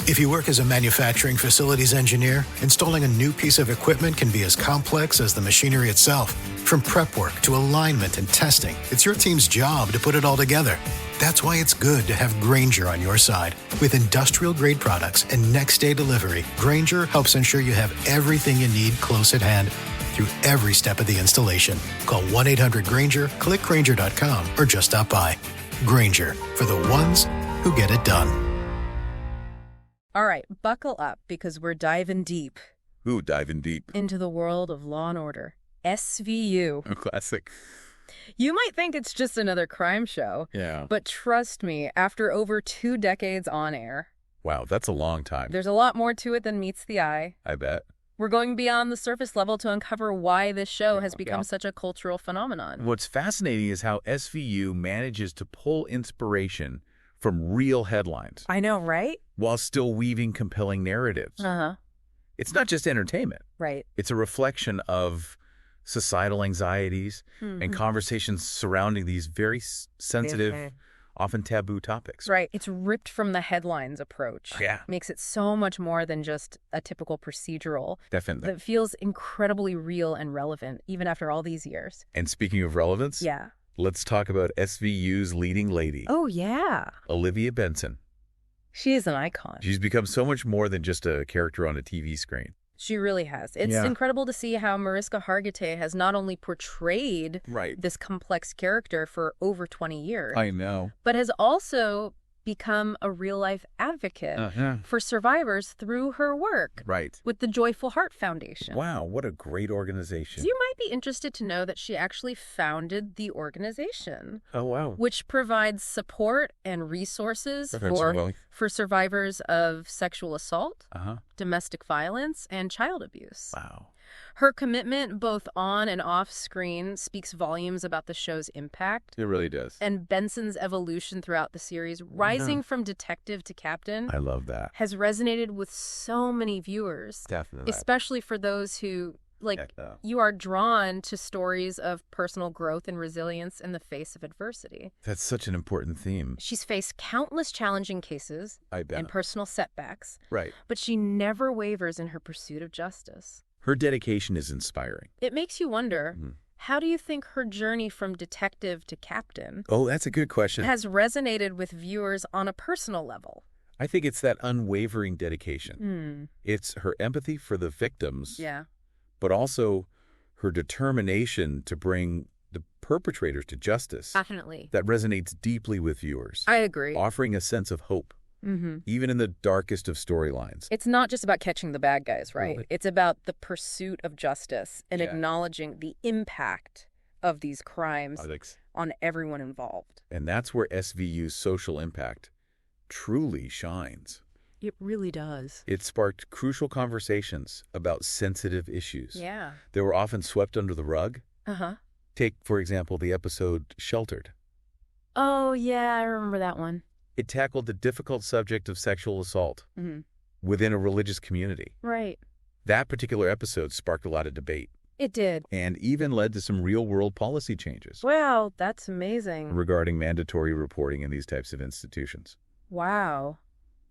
If you work as a manufacturing facilities engineer, installing a new piece of equipment can be as complex as the machinery itself. From prep work to alignment and testing, it's your team's job to put it all together. That's why it's good to have Grainger on your side. With industrial-grade products and next-day delivery, Grainger helps ensure you have everything you need close at hand through every step of the installation. Call 1-800-GRAINGER, click Grainger.com, or just stop by. Grainger, for the ones who get it done. All right, buckle up because we're diving deep. Ooh, diving deep. Into the world of Law and Order. SVU. A classic. You might think it's just another crime show. Yeah. But trust me, after over 2 decades on air... Wow, that's a long time. There's a lot more to it than meets the eye. I bet. We're going beyond the surface level to uncover why this show has become such a cultural phenomenon. What's fascinating is how SVU manages to pull inspiration from real headlines. I know, right? While still weaving compelling narratives. Uh-huh. It's not just entertainment. Right. It's a reflection of societal anxieties and conversations surrounding these very sensitive, often taboo topics. Right. It's ripped from the headlines approach. Yeah. Makes it so much more than just a typical procedural. Definitely. That feels incredibly real and relevant, even after all these years. And speaking of relevance, yeah, let's talk about SVU's leading lady. Oh, yeah. Olivia Benson. She is an icon. She's become so much more than just a character on a TV screen. She really has. It's incredible to see how Mariska Hargitay has not only portrayed this complex character for over 20 years. I know. But has also become a real-life advocate for survivors through her work. Right. With the Joyful Heart Foundation. Wow, what a great organization. You might be interested to know that she actually founded the organization. Oh, wow. Which provides support and resources for survivors of sexual assault, domestic violence, and child abuse. Wow. Her commitment, both on and off screen, speaks volumes about the show's impact. It really does. And Benson's evolution throughout the series, rising from detective to captain. I love that. Has resonated with so many viewers. Definitely. Especially for those who, you are drawn to stories of personal growth and resilience in the face of adversity. That's such an important theme. She's faced countless challenging cases and personal setbacks. Right. But she never wavers in her pursuit of justice. Her dedication is inspiring. It makes you wonder, how do you think her journey from detective to captain that's a good question. has resonated with viewers on a personal level? I think it's that unwavering dedication. It's her empathy for the victims, but also her determination to bring the perpetrators to justice. Definitely. That resonates deeply with viewers. I agree. Offering a sense of hope. Even in the darkest of storylines. It's not just about catching the bad guys, right? It's about the pursuit of justice and acknowledging the impact of these crimes on everyone involved. And that's where SVU's social impact truly shines. It really does. It sparked crucial conversations about sensitive issues. Yeah. They were often swept under the rug. Take, for example, the episode Sheltered. Oh, yeah, I remember that one. It tackled the difficult subject of sexual assault within a religious community. Right. That particular episode sparked a lot of debate. It did. And even led to some real-world policy changes. Wow, that's amazing. Regarding mandatory reporting in these types of institutions. Wow,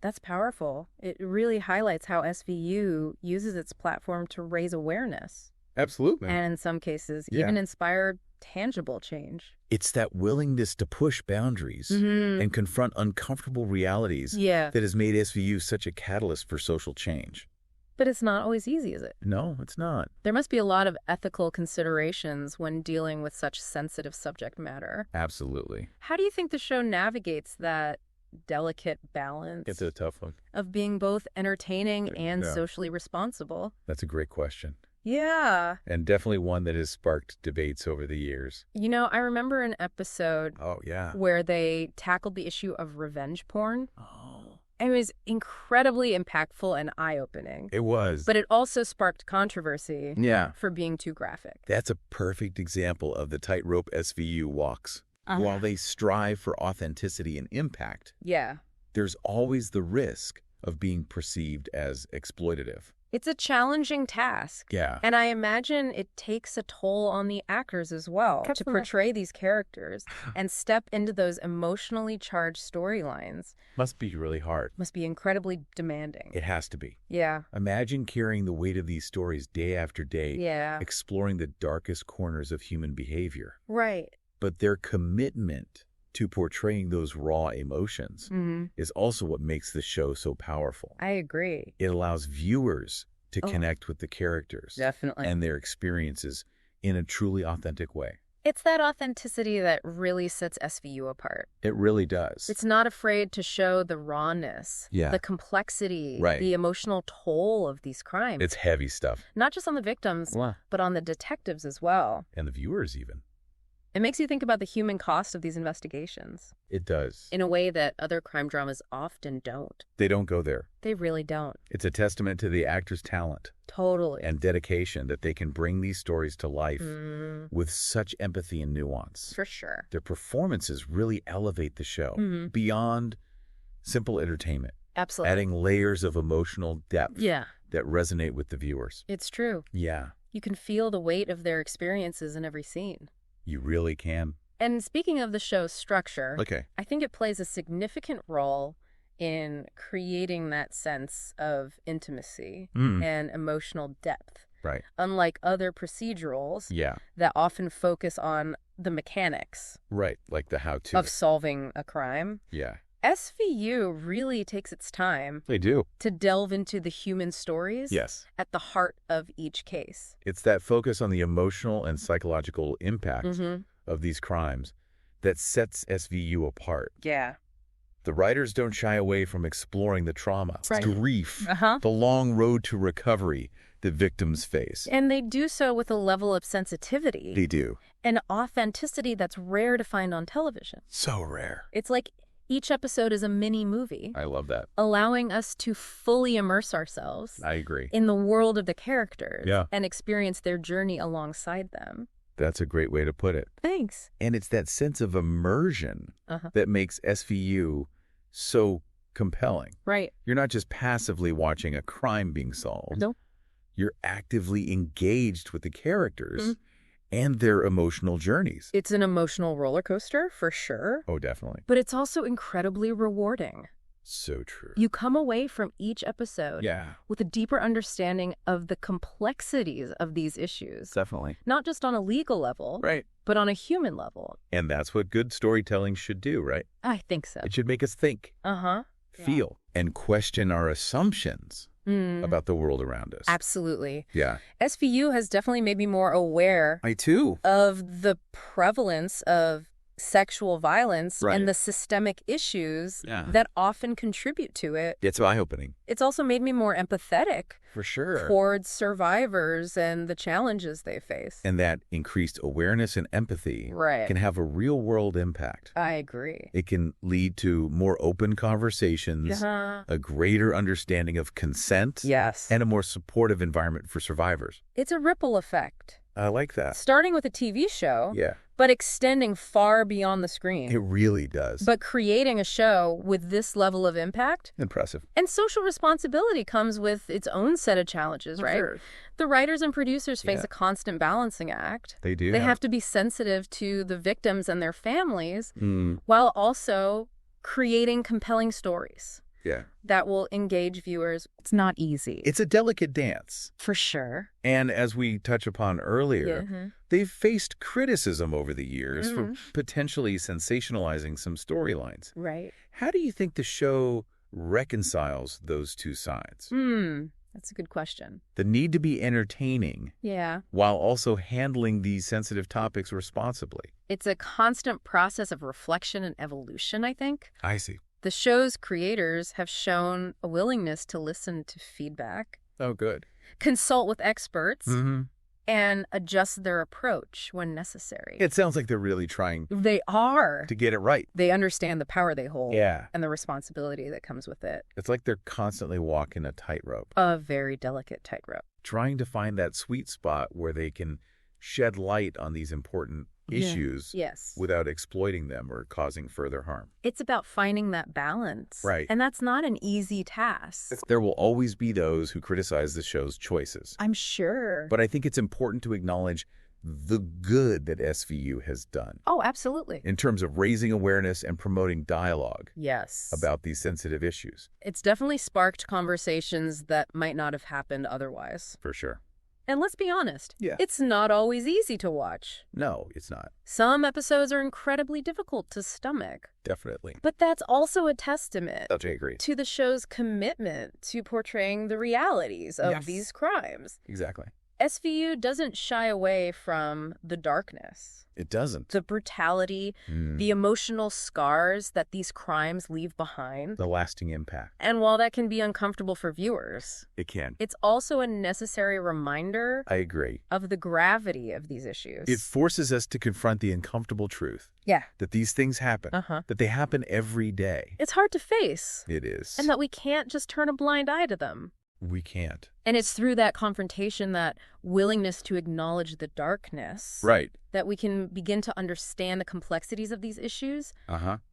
that's powerful. It really highlights how SVU uses its platform to raise awareness. Absolutely. And in some cases, even inspire tangible change. It's that willingness to push boundaries and confront uncomfortable realities that has made SVU such a catalyst for social change. But it's not always easy, is it? No, it's not. There must be a lot of ethical considerations when dealing with such sensitive subject matter. Absolutely. How do you think the show navigates that delicate balance? It's a tough one. Of being both entertaining and socially responsible? That's a great question. Yeah. And definitely one that has sparked debates over the years. You know, I remember an episode where they tackled the issue of revenge porn. Oh. It was incredibly impactful and eye-opening. It was. But it also sparked controversy Yeah. for being too graphic. That's a perfect example of the tightrope SVU walks. While they strive for authenticity and impact, Yeah. there's always the risk of being perceived as exploitative. It's a challenging task. Yeah. And I imagine it takes a toll on the actors as well to portray these characters and step into those emotionally charged storylines. Must be really hard. Must be incredibly demanding. It has to be. Yeah. Imagine carrying the weight of these stories day after day, exploring the darkest corners of human behavior. Right. But their commitment to portraying those raw emotions is also what makes the show so powerful. I agree. It allows viewers to connect with the characters and their experiences in a truly authentic way. It's that authenticity that really sets SVU apart. It really does. It's not afraid to show the rawness, the complexity, the emotional toll of these crimes. It's heavy stuff. Not just on the victims, but on the detectives as well. And the viewers even. It makes you think about the human cost of these investigations. It does. In a way that other crime dramas often don't. They don't go there. They really don't. It's a testament to the actors' talent. Totally. And dedication that they can bring these stories to life with such empathy and nuance. For sure. Their performances really elevate the show beyond simple entertainment. Absolutely. Adding layers of emotional depth that resonate with the viewers. It's true. Yeah. You can feel the weight of their experiences in every scene. You really can. And speaking of the show's structure, I think it plays a significant role in creating that sense of intimacy and emotional depth. Right. Unlike other procedurals that often focus on the mechanics. Right, like the how-to. Of solving a crime. Yeah. SVU really takes its time to delve into the human stories at the heart of each case. It's that focus on the emotional and psychological impact of these crimes that sets SVU apart. Yeah. The writers don't shy away from exploring the trauma, grief, the long road to recovery the victims face. And they do so with a level of sensitivity. They do. And authenticity that's rare to find on television. So rare. It's like each episode is a mini movie. I love that. Allowing us to fully immerse ourselves. I agree. In the world of the characters. And experience their journey alongside them. That's a great way to put it. Thanks. And it's that sense of immersion that makes SVU so compelling. Right. You're not just passively watching a crime being solved. Nope. You're actively engaged with the characters and their emotional journeys. It's an emotional roller coaster, for sure. Oh, definitely. But it's also incredibly rewarding. So true. You come away from each episode with a deeper understanding of the complexities of these issues. Definitely. Not just on a legal level, but on a human level. And that's what good storytelling should do, right? I think so. It should make us think, feel, and question our assumptions about the world around us. Absolutely. Yeah. SVU has definitely made me more aware of the prevalence of sexual violence and the systemic issues that often contribute to it. It's eye-opening. It's also made me more empathetic for sure towards survivors and the challenges they face. And that increased awareness and empathy can have a real-world impact. I agree. It can lead to more open conversations, a greater understanding of consent, and a more supportive environment for survivors. It's a ripple effect. I like that. Starting with a TV show, but extending far beyond the screen. It really does. But creating a show with this level of impact. Impressive. And social responsibility comes with its own set of challenges, right? Sure. The writers and producers face a constant balancing act. They do. They have to be sensitive to the victims and their families while also creating compelling stories. That will engage viewers. It's not easy. It's a delicate dance. For sure. And as we touched upon earlier, they've faced criticism over the years for potentially sensationalizing some storylines. Right. How do you think the show reconciles those two sides? That's a good question. The need to be entertaining while also handling these sensitive topics responsibly. It's a constant process of reflection and evolution, I think. I see. The show's creators have shown a willingness to listen to feedback. Oh, good. Consult with experts and adjust their approach when necessary. It sounds like they're really trying. They are. To get it right. They understand the power they hold. Yeah. And the responsibility that comes with it. It's like they're constantly walking a tightrope. A very delicate tightrope. Trying to find that sweet spot where they can shed light on these important issues without exploiting them or causing further harm. It's about finding that balance. Right. And that's not an easy task. There will always be those who criticize the show's choices. I'm sure. But I think it's important to acknowledge the good that SVU has done. Oh, absolutely. In terms of raising awareness and promoting dialogue. Yes. About these sensitive issues. It's definitely sparked conversations that might not have happened otherwise. For sure. And let's be honest, it's not always easy to watch. No, it's not. Some episodes are incredibly difficult to stomach. Definitely. But that's also a testament I agree. to the show's commitment to portraying the realities of these crimes. Exactly. SVU doesn't shy away from the darkness. It doesn't. The brutality, the emotional scars that these crimes leave behind. The lasting impact. And while that can be uncomfortable for viewers, it can. It's also a necessary reminder. I agree. Of the gravity of these issues. It forces us to confront the uncomfortable truth. Yeah. That these things happen. That they happen every day. It's hard to face. It is. And that we can't just turn a blind eye to them. We can't. And it's through that confrontation, that willingness to acknowledge the darkness, that we can begin to understand the complexities of these issues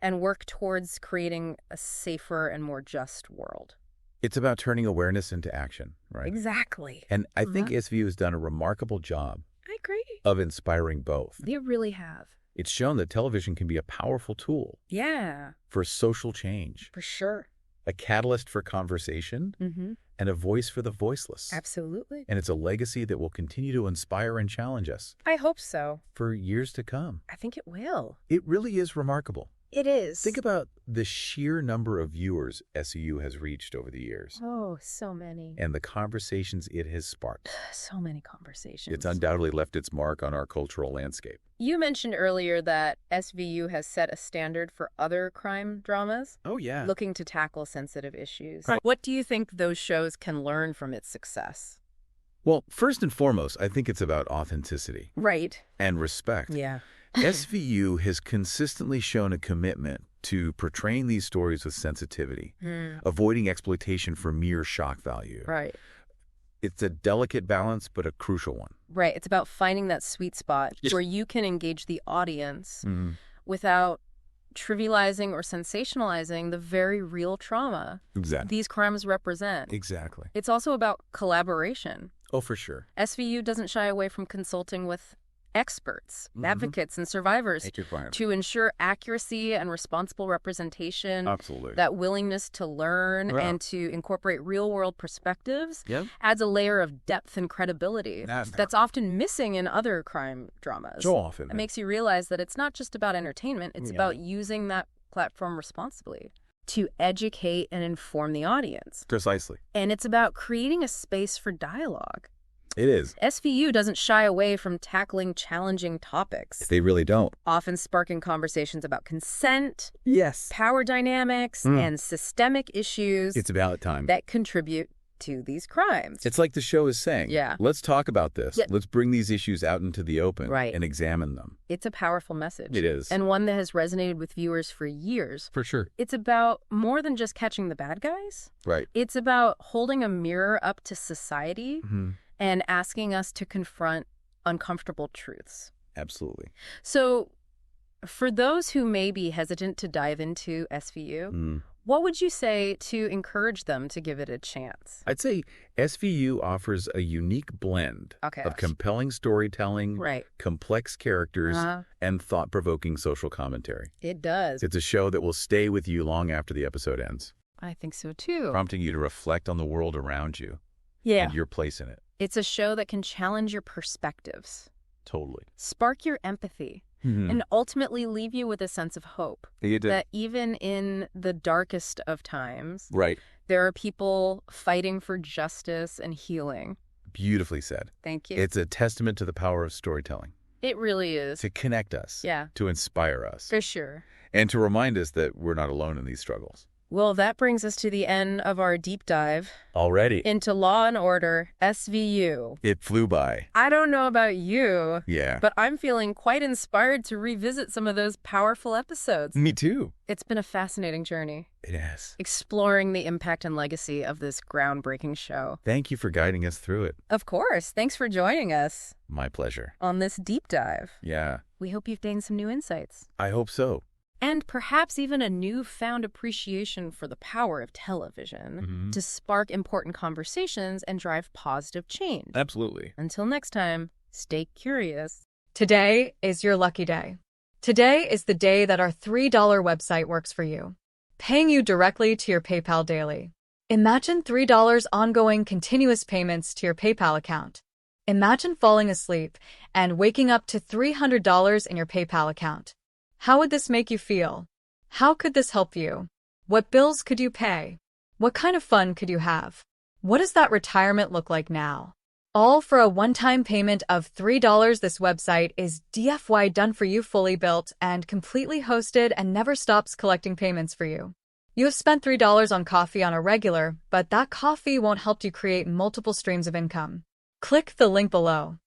and work towards creating a safer and more just world. It's about turning awareness into action, right? Exactly. And I think SVU has done a remarkable job. I agree. Of inspiring both. They really have. It's shown that television can be a powerful tool. Yeah. For social change. For sure. A catalyst for conversation, and a voice for the voiceless. Absolutely. And it's a legacy that will continue to inspire and challenge us. I hope so. For years to come. I think it will. It really is remarkable. It is. Think about the sheer number of viewers SVU has reached over the years. Oh, so many. And the conversations it has sparked. So many conversations. It's undoubtedly left its mark on our cultural landscape. You mentioned earlier that SVU has set a standard for other crime dramas. Oh, yeah. Looking to tackle sensitive issues. Right. What do you think those shows can learn from its success? Well, first and foremost, I think it's about authenticity. Right. And respect. Yeah. SVU has consistently shown a commitment to portraying these stories with sensitivity, avoiding exploitation for mere shock value. Right. It's a delicate balance, but a crucial one. Right. It's about finding that sweet spot where you can engage the audience without trivializing or sensationalizing the very real trauma these crimes represent. Exactly. It's also about collaboration. Oh, for sure. SVU doesn't shy away from consulting with experts, advocates, and survivors to ensure accuracy and responsible representation. Absolutely. That willingness to learn and to incorporate real-world perspectives adds a layer of depth and credibility that's often missing in other crime dramas. So often. It makes you realize that it's not just about entertainment, it's about using that platform responsibly to educate and inform the audience. Precisely. And it's about creating a space for dialogue. It is. SVU doesn't shy away from tackling challenging topics. They really don't. Often sparking conversations about consent, power dynamics, and systemic issues. It's about time. That contribute to these crimes. It's like the show is saying, let's talk about this. Let's bring these issues out into the open and examine them. It's a powerful message. It is. And one that has resonated with viewers for years. For sure. It's about more than just catching the bad guys. Right. It's about holding a mirror up to society and asking us to confront uncomfortable truths. Absolutely. So for those who may be hesitant to dive into SVU, what would you say to encourage them to give it a chance? I'd say SVU offers a unique blend of compelling storytelling, complex characters, and thought-provoking social commentary. It does. It's a show that will stay with you long after the episode ends. I think so, too. Prompting you to reflect on the world around you and your place in it. It's a show that can challenge your perspectives. Totally. Spark your empathy. And ultimately leave you with a sense of hope. That even in the darkest of times, there are people fighting for justice and healing. Beautifully said. Thank you. It's a testament to the power of storytelling. It really is. To connect us. To inspire us. For sure. And to remind us that we're not alone in these struggles. Well, that brings us to the end of our deep dive. Already. Into Law and Order, SVU. It flew by. I don't know about you. Yeah. But I'm feeling quite inspired to revisit some of those powerful episodes. Me too. It's been a fascinating journey. It has. Exploring the impact and legacy of this groundbreaking show. Thank you for guiding us through it. Of course. Thanks for joining us. My pleasure. On this deep dive. Yeah. We hope you've gained some new insights. I hope so. And perhaps even a newfound appreciation for the power of television to spark important conversations and drive positive change. Absolutely. Until next time, stay curious. Today is your lucky day. Today is the day that our $3 website works for you, paying you directly to your PayPal daily. Imagine $3 ongoing continuous payments to your PayPal account. Imagine falling asleep and waking up to $300 in your PayPal account. How would this make you feel? How could this help you? What bills could you pay? What kind of fun could you have? What does that retirement look like now? All for a one-time payment of $3. This website is DFY done for you, fully built and completely hosted, and never stops collecting payments for you. You have spent $3 on coffee on a regular, but that coffee won't help you create multiple streams of income. Click the link below.